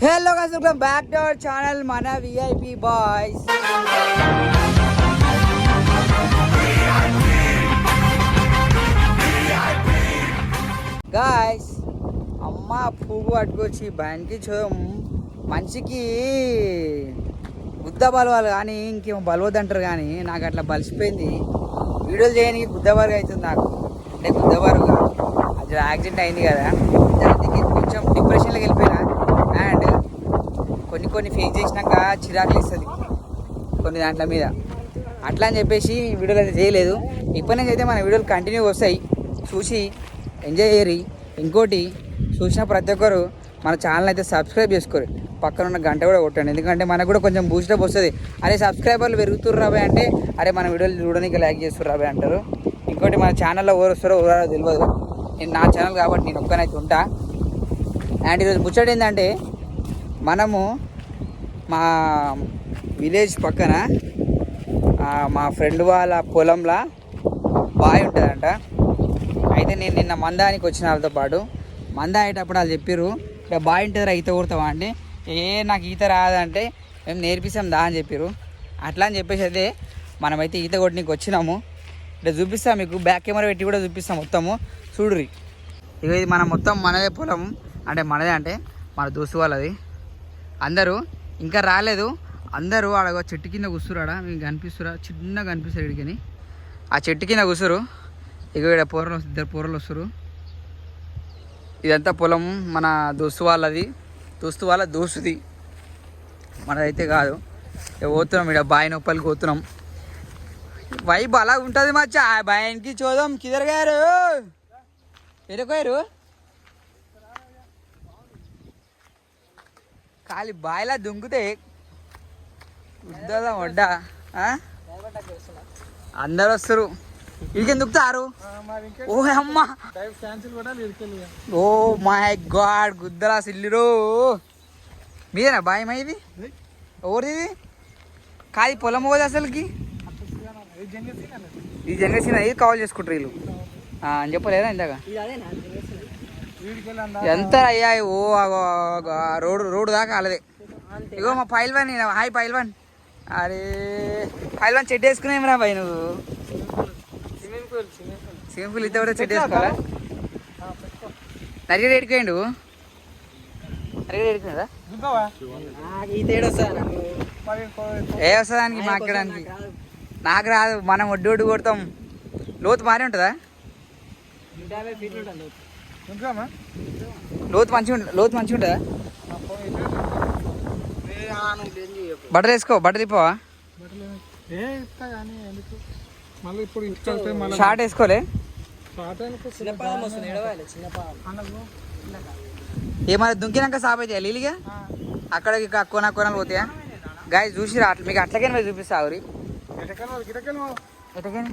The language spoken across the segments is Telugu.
Hello guys, welcome back to our channel Mana VIP Boys. Guys, అమ్మ పువ్వు పట్టుకొచ్చి బ్యాన్కి చూడం మనిషికి గుద్ద బలవాలి కానీ ఇంకేమో బలవద్దంటారు కానీ నాకు అట్లా బలిసిపోయింది. వీడియోలు చేయడానికి గుద్ద బరుగు అవుతుంది నాకు. అంటే గుద్ద బరుగు అది యాక్సిడెంట్ అయింది కదా, దానికి కొంచెం డిప్రెషన్లోకి వెళ్ళిపోయినా. అండ్ కొన్ని ఫేస్ చేసినాక చిరాకులు ఇస్తుంది కొన్ని దాంట్ల మీద. అట్లా అని చెప్పేసి వీడియోలు అయితే చేయలేదు. ఇప్పటి నుంచి అయితే మన వీడియోలు కంటిన్యూ వస్తాయి, చూసి ఎంజాయ్ చేయరు. ఇంకోటి చూసిన ప్రతి ఒక్కరు మన ఛానల్ అయితే సబ్స్క్రైబ్ చేసుకోరు, పక్కన ఉన్న గంట కూడా కొట్టండి. ఎందుకంటే మనకు కూడా కొంచెం బూస్టప్ వస్తుంది. అరే సబ్స్క్రైబర్లు పెరుగుతుర్రు రాబోయే అంటే అరే మన వీడియోలు చూడడానికి లైక్ చేస్తుర్రు రాబోయే అంటారు. ఇంకోటి మన ఛానల్లో ఎవరు వస్తారో ఎవరో తెలియదు. నేను నా ఛానల్ కాబట్టి నేను ఒక్కనైతే ఉంటా. అండ్ ఈరోజు ముచ్చట ఏంటంటే, మనము మా విలేజ్ పక్కన మా ఫ్రెండ్ వాళ్ళ పొలంలో బావి ఉంటుందంట. అయితే నేను నిన్న మందానికి వచ్చిన వాళ్ళతో పాటు మందా అయ్యేటప్పుడు వాళ్ళు చెప్పారు, ఇక్కడ బావి ఉంటుందిరా ఈత కొడతావా అంటే, నాకు ఈత రాదంటే మేము నేర్పిస్తాం దా అని చెప్పారు. అట్లా అని చెప్పేసి అయితే మనమైతే ఈత కొట్టడానికి వచ్చినాము. ఇక్కడ చూపిస్తాం మీకు, బ్యాక్ కెమెరా పెట్టి కూడా చూపిస్తాం మొత్తము చూడుర్రి. ఇక ఇది మన మొత్తం మనదే పొలం, అంటే మనదే అంటే మన దోస్తు వాళ్ళది. అందరూ ఇంకా రాలేదు, అందరూ ఆడ చెట్టు కింద కూర్చురాడా, మీకు కనిపిస్తురా, చిన్నగా కనిపిస్తారు ఇడికని. ఆ చెట్టు కింద కూర్చురు. ఇక ఇక్కడ ఇద్దరు పోరలు వస్తారు. ఇదంతా పొలం మన దోస్తు వాళ్ళది, దోస్తుది, మనదైతే కాదు. ఇక పోతున్నాం, ఇక్కడ బావి నొప్పలికి పోతున్నాం. వైబ్ అలా ఉంటుంది మచ్చా. బాయన్కి చూద్దాం. కిదర్ గారు ఎరుకోయారు ఖాళీ బాయిలా దుంకుతే ఉద్దదా వడ్డా. అందరు వస్తారు, ఇడికి దుక్కుతారు. ఓ అమ్మ, ఓ మై గాడ్, గుద్దలా సిల్లిరు. మీదేనా బాయ్ మా ఇది? ఎవరిది ఇది? కాదు పొలం పోదు అసలుకి. ఈ జనరేషన్ ఇది కాల్ చేసుకుంటారు వీళ్ళు అని చెప్పలేదా ఇందాక? ఎంత అయ్యా? ఓ రోడ్డు దాకా అలాదే. ఇగో మా పైల్వాన్, హాయ్ పైల్వాన్. అరే పైల్వాన్ చెట్టు వేసుకునేమిరా బాయ్ నువ్వు? స్విమ్మింగ్ పూల్ ఇస్తే కూడా చెట్టు వేసుకోవాలా? నరిగడ ఎడిపోయిండు, నరిగడ ఎడిపోయిందా? ఏ వస్తుందానికి మాట్లాడడానికి? నాకు రాదు, మనం ఒడ్డు కొడతాం. లోతు మారే ఉంటుందా? లోతు మంచిగా ఉంటుందా? బట్టలు వేసుకో, బట్టలు ఇప్పవా? షార్ట్ వేసుకోలే? ఏమన్నా దుంకినాక సాప్ అవుతాయా లీలిగా? అక్కడికి కొనాలు పోతాయా? గాయ చూసిరా, మీకు అట్లకైనా మీరు చూపిస్తా. ఆవిరి ఎటకైనా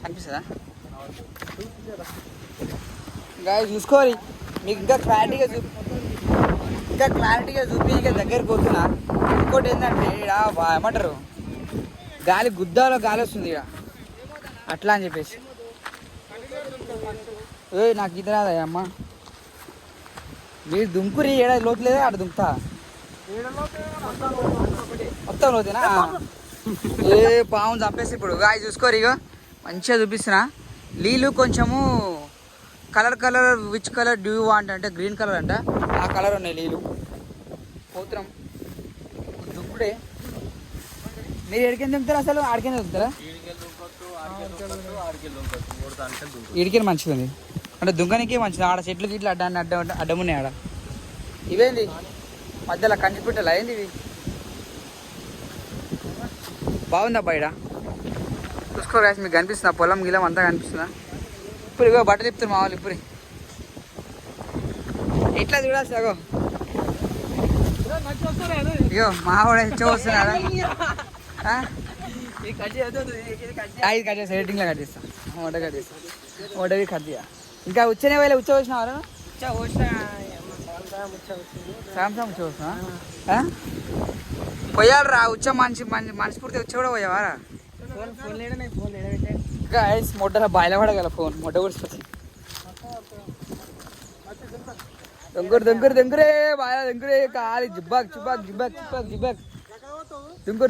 కనిపిస్తుందా? గాయ చూసుకోవాలి, మీకు ఇంకా క్లారిటీగా చూపి దగ్గరికి పోతున్నా. ఇంకోటి ఏంటంటే ఇక్కడ ఏమంటారు, గాలి గుద్దాలో గాలి వస్తుంది ఇక, అట్లా అని చెప్పేసి. నాకు ఇది రాదా అమ్మ? మీరు దుంకురి, ఏడాది లోతు లేదా ఆడ దుంకుతా మొత్తం లోతేనా? ఏ పాము చంపేసి ఇప్పుడు గాయ చూసుకోరు. ఇక మంచిగా చూపిస్తున్నా. నీళ్ళు కొంచెము colour which colour due want అంటే గ్రీన్ కలర్ అంట, ఆ కలర్ ఉన్నాయి నీళ్ళు. పోతున్నాం దుప్పుడే. మీరు ఎడికెళ్ళి దుంకుతారా అసలు? ఆడికెళ్ళి దుంకుతారా? ఇడికెళ్ళి మంచిగా ఉంది అంటే దుంకనికే మంచిది. ఆడ చెట్లు గిట్లు అడ్డమున్నాయి ఆడ. ఇవేంది మధ్యలో కంచి పిట్టలు అయింది ఇవి? బాగుందా బయట? చూసుకోరా మీకు కనిపిస్తుందా? పొలం గిలం అంతా కనిపిస్తుందా? ఇప్పుడు ఇగో బట్టలు తిప్పుతారు మా వాళ్ళు. ఇప్పుడు ఎట్లా చూడాలి సగో? ఇగో మా వాడు హెచ్చ వస్తున్నాడా? ఇది కట్ చేస్తా, ఎడిటింగ్లో కట్ చేస్తా, ఓటవి కట్ చేయ. ఇంకా వచ్చనే వేళ ఉచ్చ వచ్చిన వారు సాంసంగ్ ఉచ్చ వస్తున్నా పోయాలి రా. ఉచ్చ మనస్ఫూర్తి వచ్చి కూడా పోయావారా? మొట్టలో బాయిల పడగల ఫోన్ మొట్ట కూర్చుంది. దుంకురే బాగా దుంకురే కాలి జిబ్బాక్ జిబ్బాక్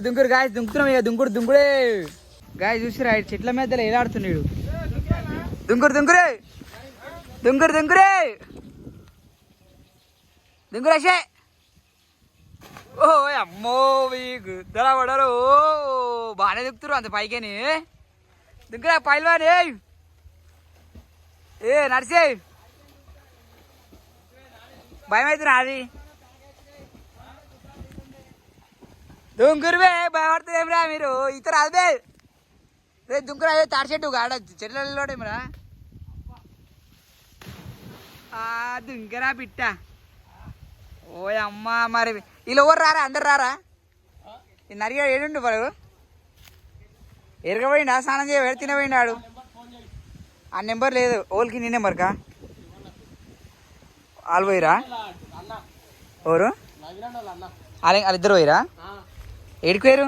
దుంకురు గాయ దుంకుతున్నాం ఇక దుంకుడే గాయ చూసిరా చెట్ల మధ్యలో ఏలాడుతున్నాడు దుంకురేసే ఓ అమ్మో గుద్దలా పడరు బాగానే దుక్కుతురు అంత పైకేని దుంకురా పైల్వాని ఏ నడిసే భయం అవుతున్నా అది దుంకురువే భయపడుతుందేమిరా మీరు ఇత రాదే రే దుంకురు అదే తాడి చెట్టు ఆడ చెట్లలోడేమిరా దుంకరా పిట్ట ఓ అమ్మ మరి వీళ్ళు ఎవరు రారా అందరు రారా నరిగా ఏడుండు వాడు ఎరగపోయిండా స్నానం చేయ తినపోయిండాడు ఆ నెంబర్ లేదు ఓల్కి నీ నెంబర్కా వాళ్ళు పోయిరా ఎవరు వాళ్ళిద్దరు పోయిరా ఏడికి పోయారు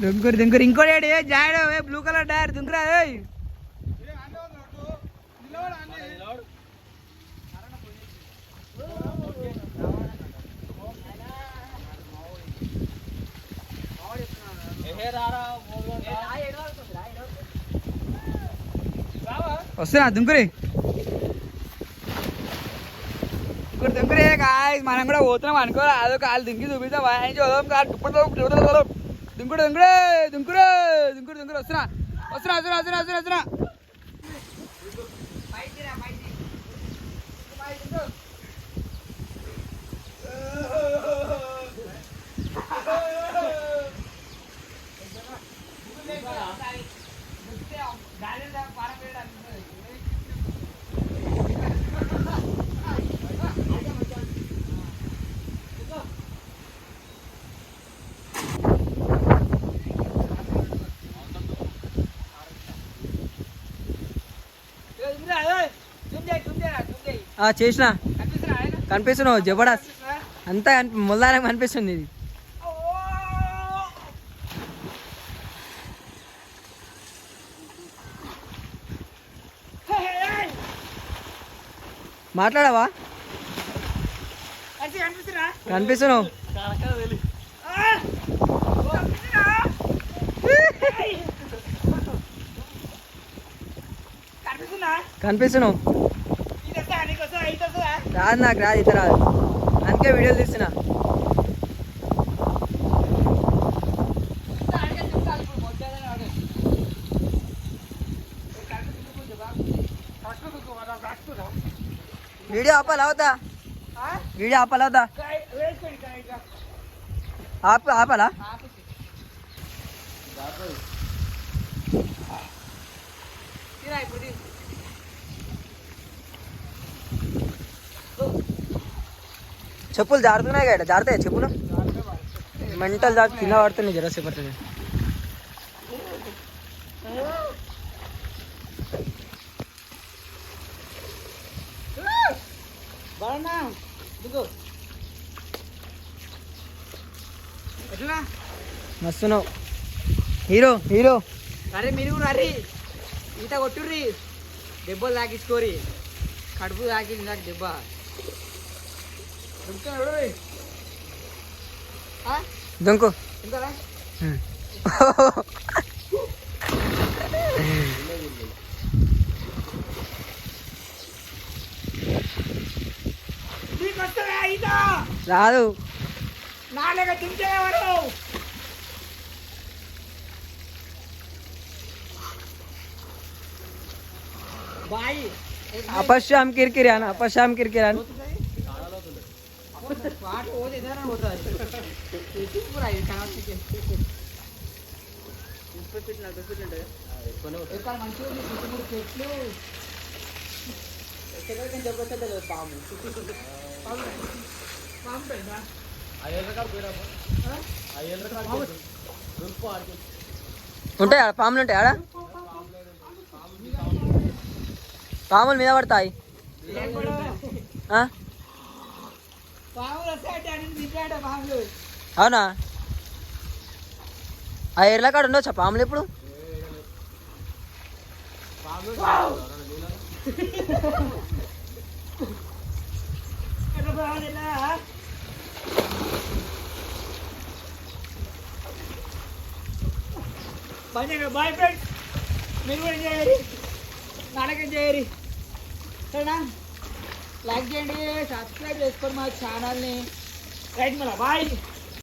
దుంకురు ఇంకోటి జాడ బ్లూ కలర్ డైర్ దుంకురా వస్తున్నా దుంకురే కాయ మనం కూడా పోతున్నాం అనుకో అదో కాలు దుంకి చూపిస్తాం వాయించి దుంకురే వస్తున్నా చేసిన కనిపిస్తున్నావు జబర్దస్త్ అంతా ముల్లానే కనిపిస్తుంది ఇది మాట్లాడవా కనిపిస్తున్నావు కనిపిస్తున్నావు రాదు నాకు రాదు ఇతర రాదు అందుకే వీడియోలు తీస్తున్నా వీడియో ఆపాలి అవుతా వీడియో ఆపాలి అవుతా ఆపాలా చెప్పులు జారుతున్నాయి కదా జారుతాయి చెప్పులు మెంటల్ జారు కింద పడుతున్నాయి జరసేపు పడుతుంది మస్తున్నావు హీరో హీరో అరే మీరు అరే ఈత కొట్టుర్రి దెబ్బలు తాకించుకోరి కడుపు తాకింది నాకు దెబ్బ దుంకు రాదు నాలుగు తింటేవారు బాయ్ अपश्याम किरकिरान अपश्याम किरकिरान पाट हो इधर होता है ये पूरा ये खाना चिकन ऊपर पिटना तो पिटना एक बार मंचूर में कुछ पेटलो सेकंड के जब बच्चा तो पाम पे ना आयल का बेरा हां आयल का रुको आके ఉంటాయా పాములు ఉంటాయా పాములు మీద పడతాయి ఆ? అవునా ఆ ఎర్ల కాడ ఉండొచ్చా పాములు ఇప్పుడు బాయ్ ఫ్రెండ్స్ మీరు కూడా చేయాలి నాటకం చేయాలి సరేనా లైక్ చేయండి సబ్స్క్రైబ్ చేసుకోండి మా ఛానల్ని రైట్ మళ్ళీ బాయ్